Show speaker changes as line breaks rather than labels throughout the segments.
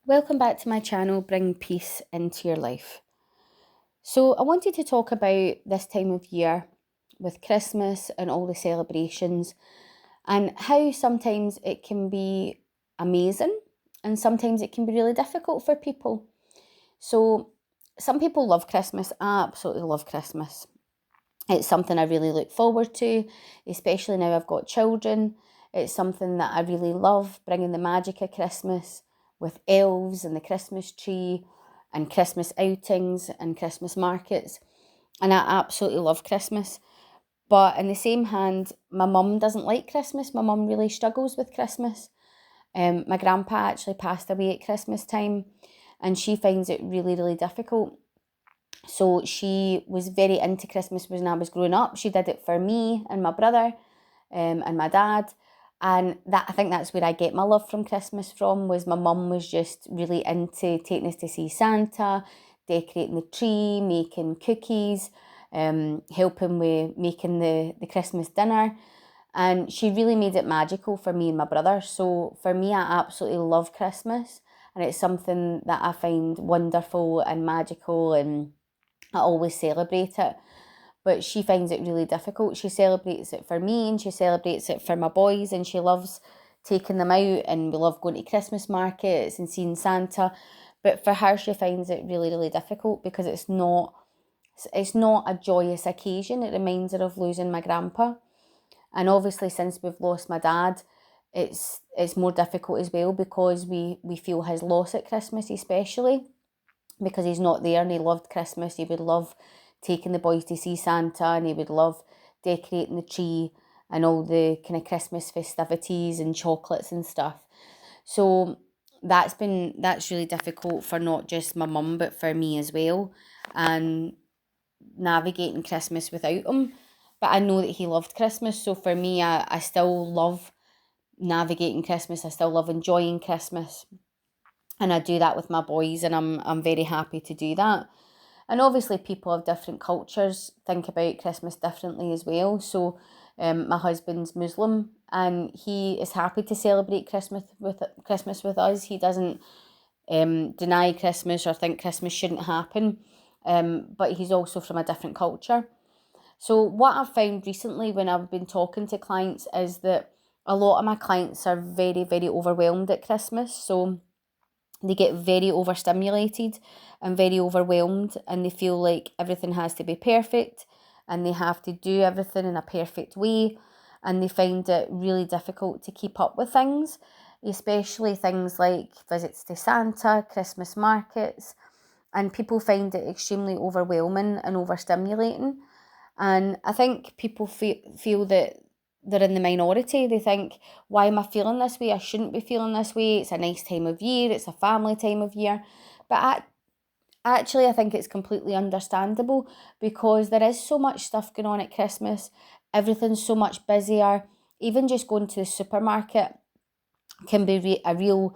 Welcome back to my channel, Bring Peace into Your Life. So, I wanted to talk about this time of year with Christmas and all the celebrations and how sometimes it can be amazing and sometimes it can be really difficult for people. So, some people love Christmas. I absolutely love Christmas. It's something I really look forward to, especially now I've got children. It's something that I really love, bringing the magic of Christmas with elves and the Christmas tree and Christmas outings and Christmas markets. And I absolutely love Christmas. But in the same hand, my mum doesn't like Christmas. My mum really struggles with Christmas. My grandpa actually passed away at Christmas time and she finds it really, really difficult. So she was very into Christmas when I was growing up. She did it for me and my brother and my dad. And that I think that's where I get my love from Christmas from, was my mum was just really into taking us to see Santa, decorating the tree, making cookies, helping with making the Christmas dinner. And she really made it magical for me and my brother. So for me, I absolutely love Christmas. And it's something that I find wonderful and magical, and I always celebrate it. But she finds it really difficult. She celebrates it for me and she celebrates it for my boys, and she loves taking them out, and we love going to Christmas markets and seeing Santa. But for her, she finds it really, really difficult because it's not a joyous occasion. It reminds her of losing my grandpa. And obviously since we've lost my dad, it's more difficult as well, because we feel his loss at Christmas, especially because he's not there, and he loved Christmas. He would love taking the boys to see Santa, and he would love decorating the tree and all the kind of Christmas festivities and chocolates and stuff. So that's really difficult for not just my mum but for me as well, and navigating Christmas without him. But I know that he loved Christmas, so for me, I still love navigating Christmas. I still love enjoying Christmas, and I do that with my boys, and I'm very happy to do that. And obviously, people of different cultures think about Christmas differently as well. So, my husband's Muslim, and he is happy to celebrate Christmas with us. He doesn't deny Christmas or think Christmas shouldn't happen. But he's also from a different culture. So, what I've found recently when I've been talking to clients is that a lot of my clients are very, very overwhelmed at Christmas. So they get very overstimulated and very overwhelmed, and they feel like everything has to be perfect and they have to do everything in a perfect way, and they find it really difficult to keep up with things, especially things like visits to Santa, Christmas markets, and people find it extremely overwhelming and overstimulating. And I think people feel that they're in the minority. They think, why am I feeling this way? I shouldn't be feeling this way. It's a nice time of year, it's a family time of year. But actually, I think it's completely understandable, because there is so much stuff going on at Christmas. Everything's so much busier. Even just going to the supermarket can be a real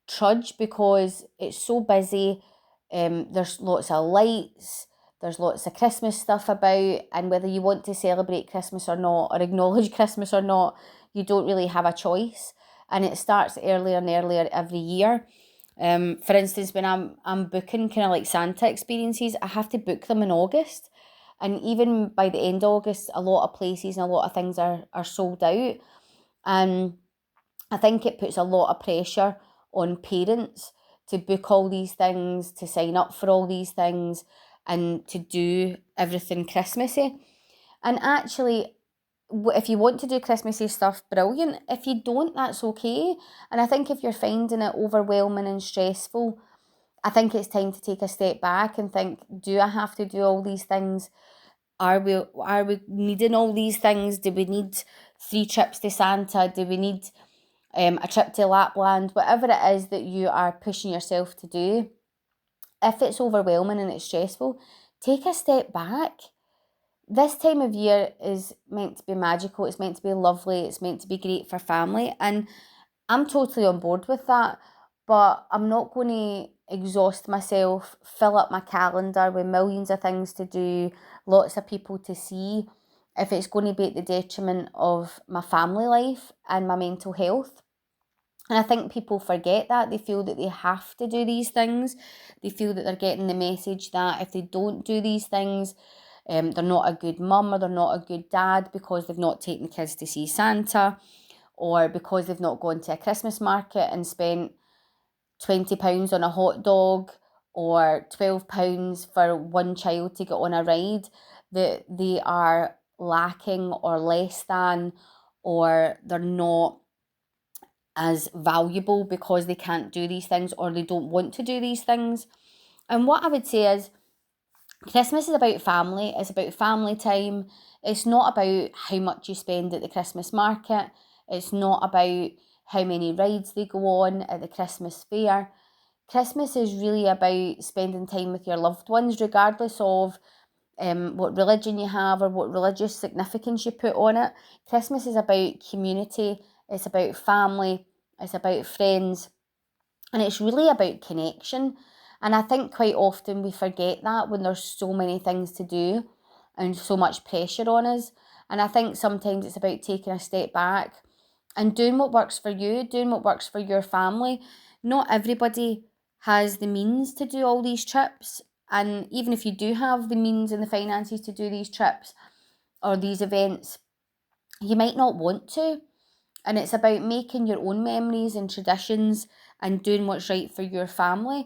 trudge because it's so busy. There's lots of lights, there's lots of Christmas stuff about, and whether you want to celebrate Christmas or not, or acknowledge Christmas or not, you don't really have a choice. And it starts earlier and earlier every year. For instance, when I'm booking kind of like Santa experiences, I have to book them in August. And even by the end of August, a lot of places and a lot of things are sold out. And I think it puts a lot of pressure on parents to book all these things, to sign up for all these things, and to do everything Christmassy. And actually, if you want to do Christmassy stuff, brilliant. If you don't, that's okay. And I think if you're finding it overwhelming and stressful, I think it's time to take a step back and think, do I have to do all these things? Are we needing all these things? Do we need 3 trips to Santa? Do we need a trip to Lapland? Whatever it is that you are pushing yourself to do, if it's overwhelming and it's stressful, take a step back. This time of year is meant to be magical, it's meant to be lovely, it's meant to be great for family, and I'm totally on board with that. But I'm not going to exhaust myself, fill up my calendar with millions of things to do, lots of people to see, if it's going to be at the detriment of my family life and my mental health. And I think people forget that. They feel that they have to do these things. They feel that they're getting the message that if they don't do these things, they're not a good mum or they're not a good dad because they've not taken the kids to see Santa, or because they've not gone to a Christmas market and spent £20 on a hot dog, or £12 for one child to get on a ride, that they are lacking or less than, or they're not as valuable because they can't do these things or they don't want to do these things. And what I would say is, Christmas is about family, it's about family time. It's not about how much you spend at the Christmas market. It's not about how many rides they go on at the Christmas fair. Christmas is really about spending time with your loved ones, regardless of what religion you have or what religious significance you put on it. Christmas is about community, it's about family, it's about friends, and it's really about connection. And I think quite often we forget that when there's so many things to do and so much pressure on us. And I think sometimes it's about taking a step back and doing what works for you, doing what works for your family. Not everybody has the means to do all these trips. And even if you do have the means and the finances to do these trips or these events, you might not want to. And it's about making your own memories and traditions and doing what's right for your family.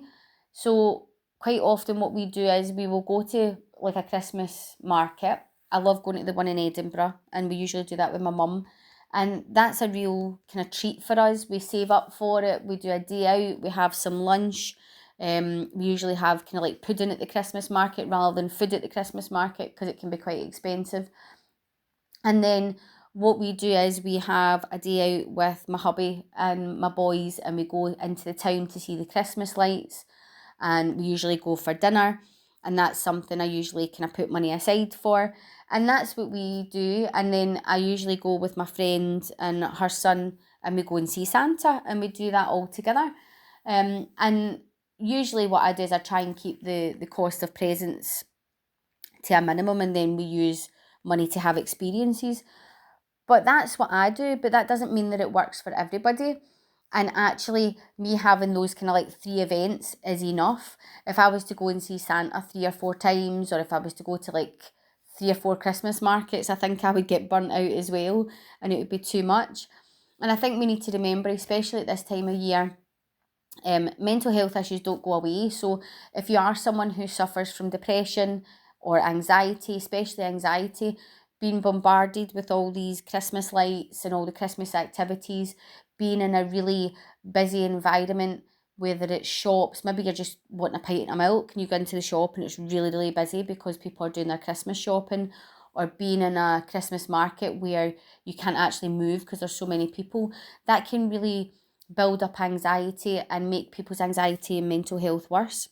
So quite often what we do is we will go to like a Christmas market. I love going to the one in Edinburgh, and we usually do that with my mum. And that's a real kind of treat for us. We save up for it. We do a day out. We have some lunch. We usually have kind of like pudding at the Christmas market rather than food at the Christmas market because it can be quite expensive. And then what we do is we have a day out with my hubby and my boys, and we go into the town to see the Christmas lights, and we usually go for dinner, and that's something I usually kind of put money aside for, and that's what we do. And then I usually go with my friend and her son, and we go and see Santa, and we do that all together. And usually what I do is I try and keep the cost of presents to a minimum, and then we use money to have experiences. But that's what I do, but that doesn't mean that it works for everybody. And actually, me having those kind of like 3 events is enough. If I was to go and see Santa 3 or 4 times, or if I was to go to like 3 or 4 Christmas markets, I think I would get burnt out as well, and it would be too much. And I think we need to remember, especially at this time of year, mental health issues don't go away. So if you are someone who suffers from depression or anxiety, especially anxiety, being bombarded with all these Christmas lights and all the Christmas activities, being in a really busy environment, whether it's shops, maybe you're just wanting a pint of milk and you go into the shop and it's really, really busy because people are doing their Christmas shopping, or being in a Christmas market where you can't actually move because there's so many people, that can really build up anxiety and make people's anxiety and mental health worse.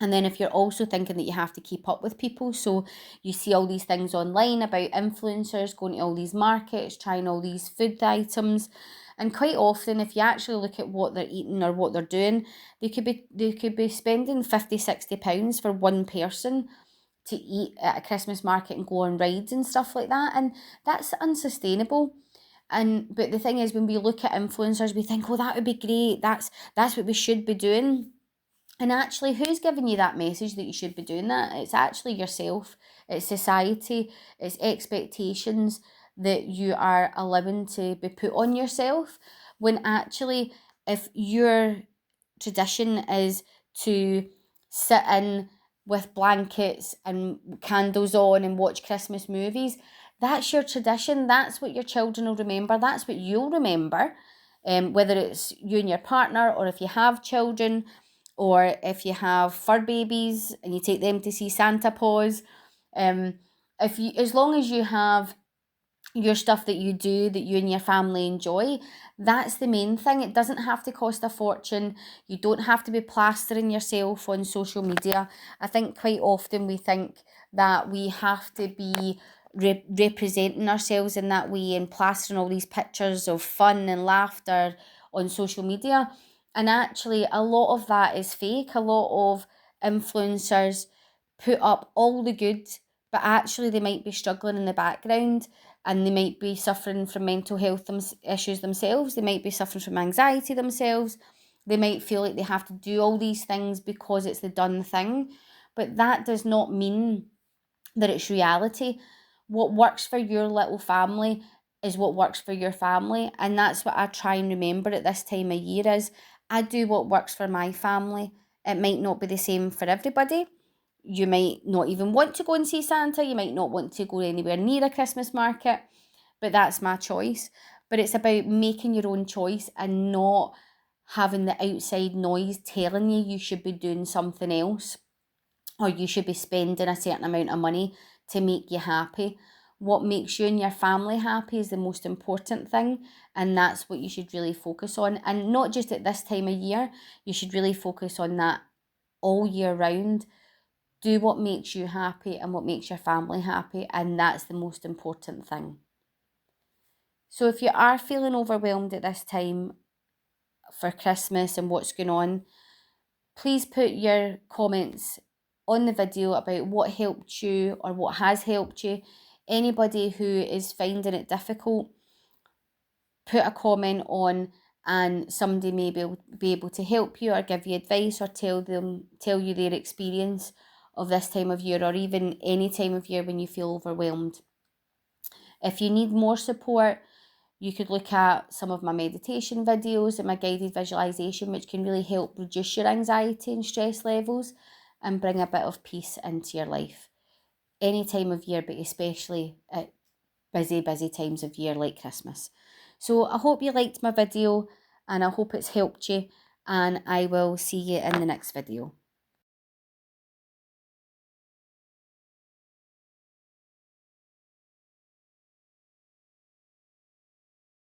And then if you're also thinking that you have to keep up with people, so you see all these things online about influencers going to all these markets, trying all these food items, and quite often if you actually look at what they're eating or what they're doing, they could be spending £50-60 for one person to eat at a Christmas market and go on rides and stuff like that, and that's unsustainable. But the thing is, when we look at influencers, we think, oh, that would be great, that's what we should be doing. And actually, who's giving you that message that you should be doing that? It's actually yourself, it's society, it's expectations that you are allowing to be put on yourself. When actually, if your tradition is to sit in with blankets and candles on and watch Christmas movies, that's your tradition. That's what your children will remember. That's what you'll remember. Whether it's you and your partner, or if you have children, or if you have fur babies and you take them to see Santa Paws, if you, as long as you have your stuff that you do that you and your family enjoy, that's the main thing. It doesn't have to cost a fortune. You don't have to be plastering yourself on social media. I think quite often we think that we have to be representing ourselves in that way and plastering all these pictures of fun and laughter on social media, and actually a lot of that is fake. A lot of influencers put up all the good, but actually they might be struggling in the background. and they might be suffering from mental health issues themselves. They might be suffering from anxiety themselves. They might feel like they have to do all these things because it's the done thing. But that does not mean that it's reality. What works for your little family is what works for your family. And that's what I try and remember at this time of year is I do what works for my family. It might not be the same for everybody. You might not even want to go and see Santa. You might not want to go anywhere near a Christmas market, but that's my choice. But it's about making your own choice and not having the outside noise telling you should be doing something else or you should be spending a certain amount of money to make you happy. What makes you and your family happy is the most important thing, and that's what you should really focus on. And not just at this time of year, you should really focus on that all year round. Do what makes you happy and what makes your family happy, and that's the most important thing. So if you are feeling overwhelmed at this time for Christmas and what's going on, please put your comments on the video about what helped you or what has helped you. Anybody who is finding it difficult, put a comment on and somebody may be able to help you or give you advice or tell you their experience of this time of year or even any time of year when you feel overwhelmed. If you need more support, you could look at some of my meditation videos and my guided visualization, which can really help reduce your anxiety and stress levels and bring a bit of peace into your life. Any time of year, but especially at busy times of year like Christmas. So I hope you liked my video and I hope it's helped you, and I will see you in the next video.